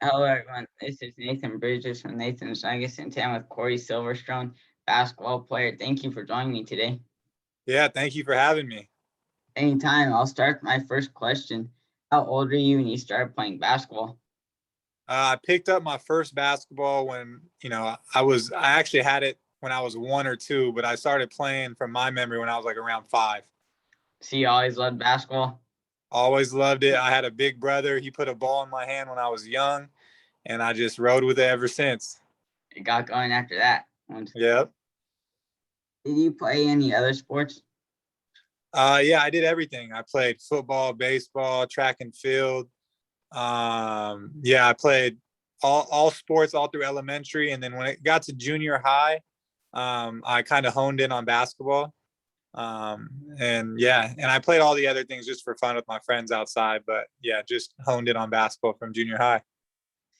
Hello, everyone. This is Nathan Bridges from Nathan's Nuggets in town with Corey Silverstrom, basketball player. Thank you for joining me today. Yeah, thank you for having me. Anytime. I'll start my first question. How old are you when you started playing basketball? I picked up my first basketball when, I actually had it when I was 1 or 2, but I started playing from my memory when I was like around 5. So you always loved basketball? Always loved it. I had a big brother. He put a ball in my hand when I was young, and I just rode with it ever since. You got going after that. Yep. Did you play any other sports? Yeah, I did everything. I played football, baseball, track and field. Yeah, I played all sports all through elementary, and then when it got to junior high, I kind of honed in on basketball. And I played all the other things just for fun with my friends outside, but yeah, just honed in on basketball from junior high.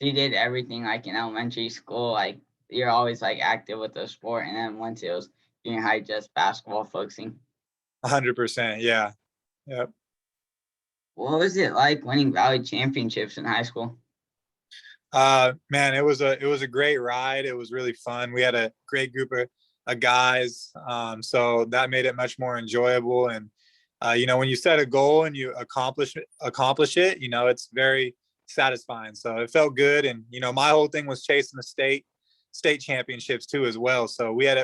So you did everything like in elementary school, like you're always like active with the sport, and then once it was junior high, just basketball focusing. 100%. Yeah. Yep. What was it like winning Valley championships in high school? Man, it was a great ride. It was really fun. We had a great group of guys. So that made it much more enjoyable. And when you set a goal and you accomplish it, it's very satisfying. So it felt good. And my whole thing was chasing the state championships too as well. So we had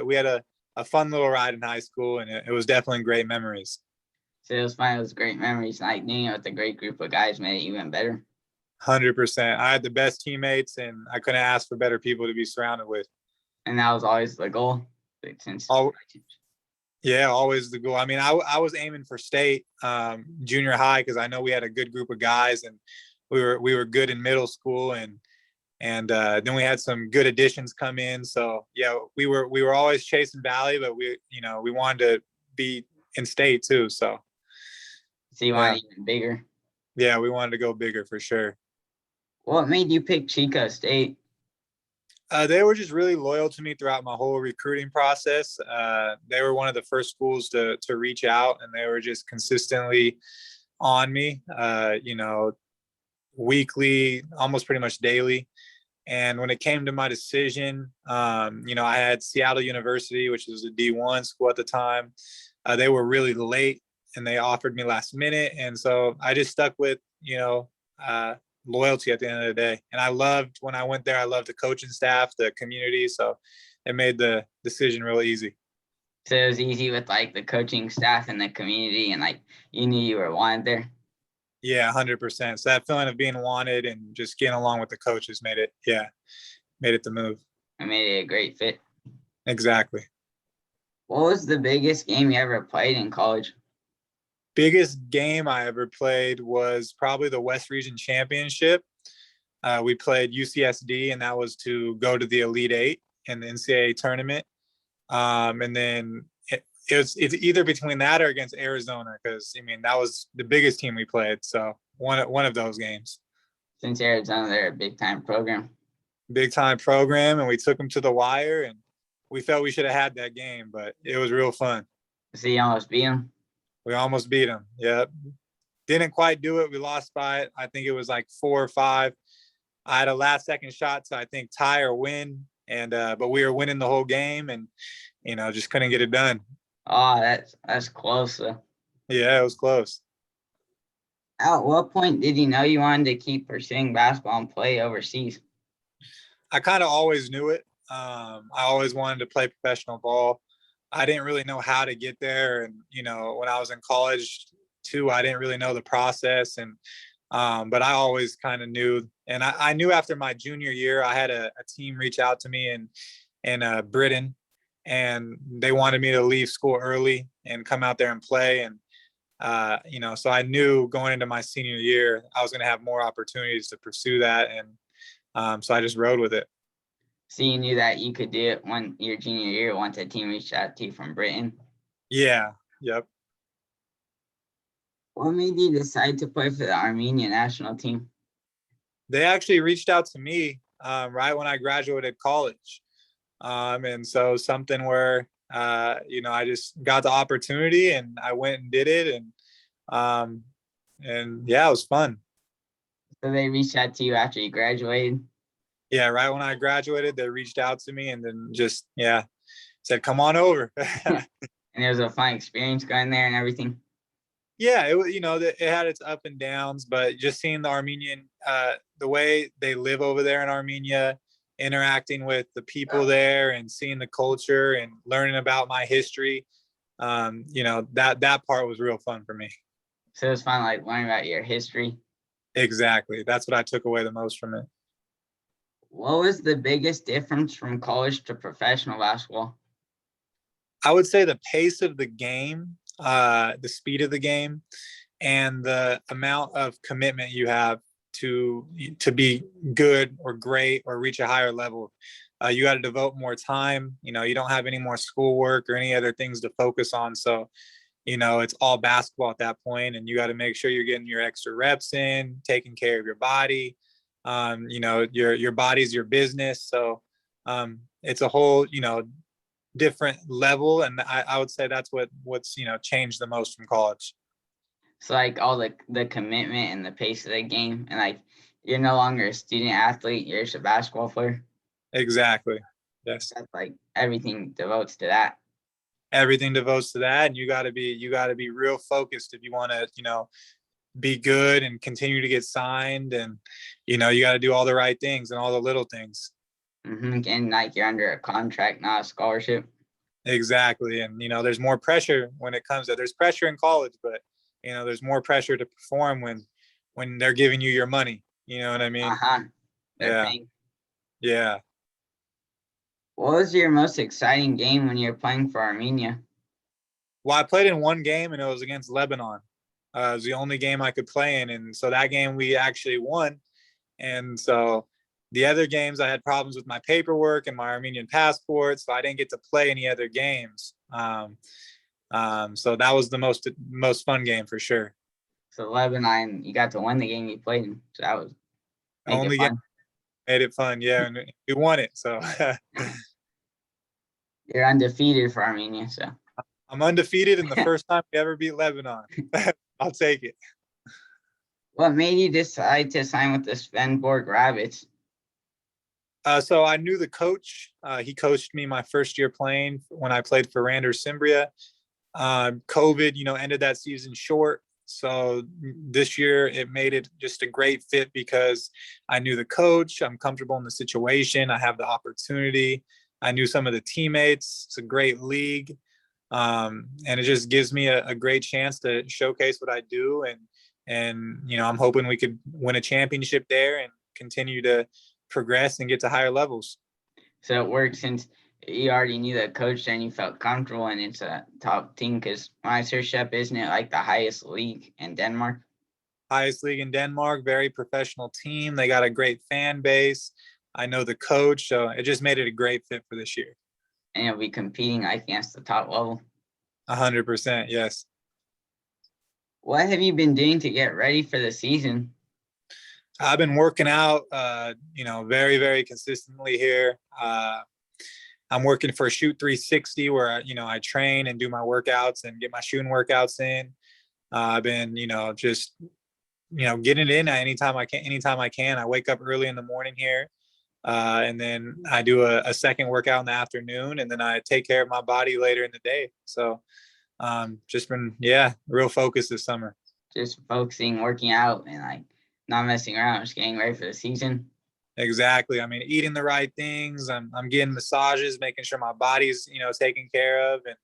a fun little ride in high school, and it was definitely great memories. So it was fun. It was great memories. Like being with a great group of guys made it even better. 100%. I had the best teammates, and I couldn't ask for better people to be surrounded with. And that was always the goal. Since All, Yeah, always the goal. I mean, I was aiming for state junior high because I know we had a good group of guys, and we were good in middle school, and then we had some good additions come in. So yeah, we were always chasing Valley, but we wanted to be in state too. So you yeah, want even bigger. yeah, we wanted to go bigger for sure. What made you pick Chico State? They were just really loyal to me throughout my whole recruiting process. They were one of the first schools to reach out, and they were just consistently on me. Weekly, almost pretty much daily. And when it came to my decision, I had Seattle University, which was a D1 school at the time. They were really late, and they offered me last minute, and so I just stuck with uh, loyalty at the end of the day. And I loved when I went there. I loved the coaching staff, the community, so it made the decision real easy. So it was easy with like the coaching staff and the community, and like you knew you were wanted there. Yeah, 100%. So that feeling of being wanted and just getting along with the coaches made it the move. It made it a great fit. Exactly. What was the biggest game you ever played in college? Biggest game I ever played was probably the West Region Championship. We played UCSD, and that was to go to the Elite Eight in the NCAA tournament. And then it's either between that or against Arizona, because I mean that was the biggest team we played. So one of those games. Since Arizona, they're a big time program. Big time program, and we took them to the wire, and we felt we should have had that game, but it was real fun. So you almost beat them. We almost beat them. Yep. Didn't quite do it. We lost by it. I think it was like 4 or 5. I had a last second shot to, I think, tie or win. And but we were winning the whole game, and just couldn't get it done. Oh, that's close. Yeah, it was close. At what point did you know you wanted to keep pursuing basketball and play overseas? I kind of always knew it. I always wanted to play professional ball. I didn't really know how to get there, and when I was in college too, I didn't really know the process, and but I always kind of knew. And I knew after my junior year, I had a team reach out to me in Britain, and they wanted me to leave school early and come out there and play. And so I knew going into my senior year, I was going to have more opportunities to pursue that, and so I just rode with it. So you knew that you could do it your junior year once a team reached out to you from Britain? Yeah. Yep. What made you decide to play for the Armenia national team? They actually reached out to me right when I graduated college. And so something where, I just got the opportunity, and I went and did it. And yeah, it was fun. So they reached out to you after you graduated? Yeah, right when I graduated, they reached out to me and then just, yeah, said, come on over. And it was a fun experience going there and everything. Yeah, it was, it had its up and downs, but just seeing the Armenian, the way they live over there in Armenia, interacting with the people there and seeing the culture and learning about my history, that part was real fun for me. So it was fun, like learning about your history. Exactly. That's what I took away the most from it. What was the biggest difference from college to professional basketball? I would say the pace of the game, the speed of the game, and the amount of commitment you have to be good or great or reach a higher level. You got to devote more time. You don't have any more schoolwork or any other things to focus on. So, it's all basketball at that point, and you got to make sure you're getting your extra reps in, taking care of your body. Your body's your business. So it's a whole, different level. And I would say that's what's, changed the most from college. So like all the commitment and the pace of the game, and like you're no longer a student athlete, you're just a basketball player. Exactly. Yes. That's like everything devotes to that. Everything devotes to that, and you got to be real focused if you want to, be good and continue to get signed, and you got to do all the right things and all the little things. And like you're under a contract, not a scholarship. Exactly. And there's more pressure when it comes to, there's pressure in college, but there's more pressure to perform when they're giving you your money. You know what I mean? Yeah. Yeah. What was your most exciting game when you were playing for Armenia? Well, I played in one game, and it was against Lebanon. It was the only game I could play in, and so that game we actually won. And so the other games, I had problems with my paperwork and my Armenian passport, so I didn't get to play any other games. So that was the most fun game for sure. So Lebanon, you got to win the game you played in. So that was only game made it fun, yeah, and we won it. So you're undefeated for Armenia. So I'm undefeated, and the first time we ever beat Lebanon. I'll take it. What made you decide to sign with the Svendborg Rabbits? So I knew the coach. He coached me my first year playing when I played for Randers Cimbria. COVID, ended that season short. So this year it made it just a great fit because I knew the coach. I'm comfortable in the situation. I have the opportunity. I knew some of the teammates. It's a great league. And it just gives me a great chance to showcase what I do. And I'm hoping we could win a championship there and continue to progress and get to higher levels. So it worked since you already knew the coach and you felt comfortable, and it's a top team, because when I searched up, isn't it like the highest league in Denmark? Highest league in Denmark, very professional team. They got a great fan base. I know the coach, so it just made it a great fit for this year. And you'll be competing like against the top level. 100%, yes. What have you been doing to get ready for the season? I've been working out, very, very consistently here. I'm working for Shoot 360, where I train and do my workouts and get my shooting workouts in. I've been, just getting it in anytime I can. I wake up early in the morning here, and then I do a second workout in the afternoon, and then I take care of my body later in the day. So just been, real focused this summer. Just focusing, working out, and like not messing around, just getting ready for the season. Exactly. I mean, eating the right things. I'm getting massages, making sure my body's, taken care of, and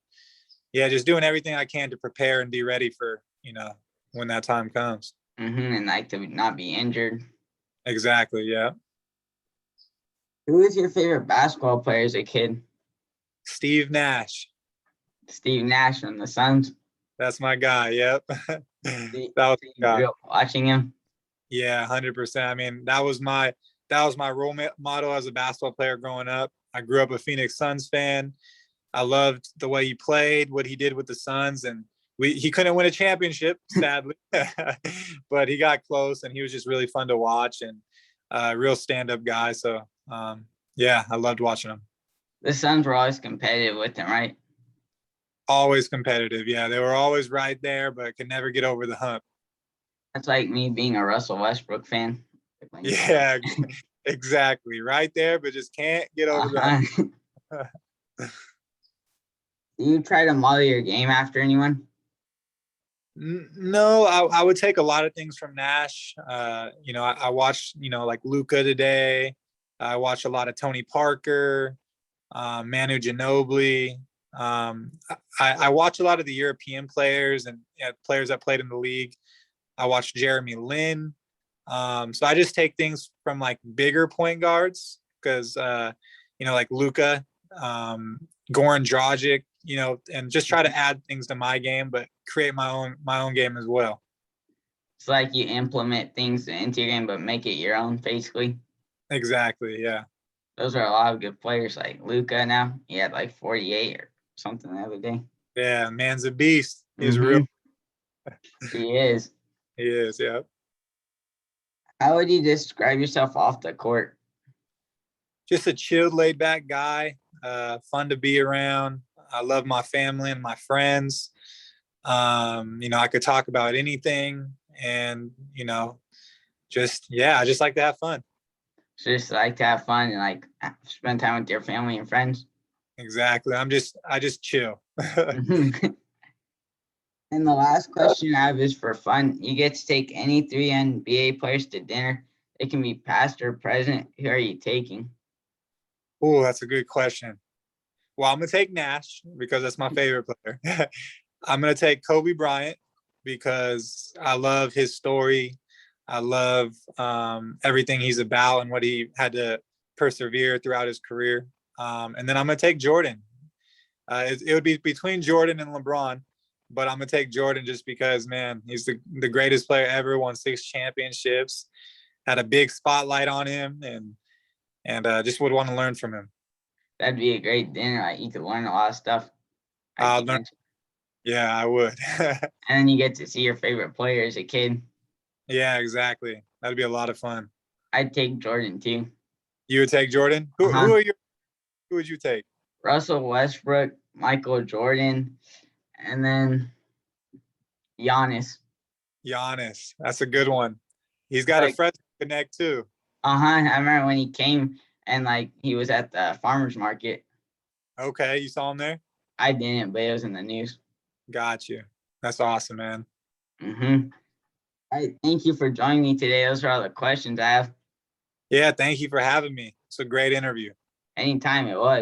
just doing everything I can to prepare and be ready for, when that time comes. And like to not be injured. Exactly. Yeah. Who was your favorite basketball player as a kid? Steve Nash. Steve Nash from the Suns. That's my guy. Yep. That was my guy. Watching him. Yeah, 100%. I mean, that was my role model as a basketball player growing up. I grew up a Phoenix Suns fan. I loved the way he played, what he did with the Suns, and he couldn't win a championship, sadly, but he got close, and he was just really fun to watch, and a real stand-up guy. So, I loved watching him. The Suns were always competitive with him, right? Always competitive. Yeah, they were always right there, but could never get over the hump. That's like me being a Russell Westbrook fan. Like when Yeah, exactly. Right there, but just can't get over that. Do you try to model your game after anyone? No, I would take a lot of things from Nash. I watched, like Luca today. I watched a lot of Tony Parker, Manu Ginobili. I watch a lot of the European players and players that played in the league. I watched Jeremy Lin. So I just take things from like bigger point guards because, like Luca, Goran Dragic, and just try to add things to my game, but create my own game as well. It's like you implement things into your game, but make it your own, basically. Exactly. Yeah. Those are a lot of good players, like Luca. Now he had like 48 or something the other day. Yeah, man's a beast. He's real. He is. He is. Yeah. How would you describe yourself off the court? Just a chilled, laid back guy. Fun to be around. I love my family and my friends. I could talk about anything, and I just like to have fun. Just like to have fun and like spend time with your family and friends. Exactly. I just chill. And the last question I have is for fun. You get to take any 3 NBA players to dinner. It can be past or present. Who are you taking? Oh, that's a good question. Well, I'm going to take Nash because that's my favorite player. I'm going to take Kobe Bryant because I love his story. I love everything he's about and what he had to persevere throughout his career. And then I'm going to take Jordan. It would be between Jordan and LeBron, but I'm going to take Jordan just because, man, he's the greatest player ever, won 6 championships, had a big spotlight on him, and just would want to learn from him. That'd be a great dinner. Like you could learn a lot of stuff. Yeah, I would. And then you get to see your favorite player as a kid. Yeah, exactly. That'd be a lot of fun. I'd take Jordan too. You would take Jordan? Who would you take? Russell Westbrook, Michael Jordan, and then Giannis. Giannis. That's a good one. He's got a Fresno connect too. I remember when he came and like he was at the farmer's market. Okay, you saw him there? I didn't, but it was in the news. Got you. That's awesome, man. All right, thank you for joining me today. Those are all the questions I have. Yeah, thank you for having me. It's a great interview. Anytime it was.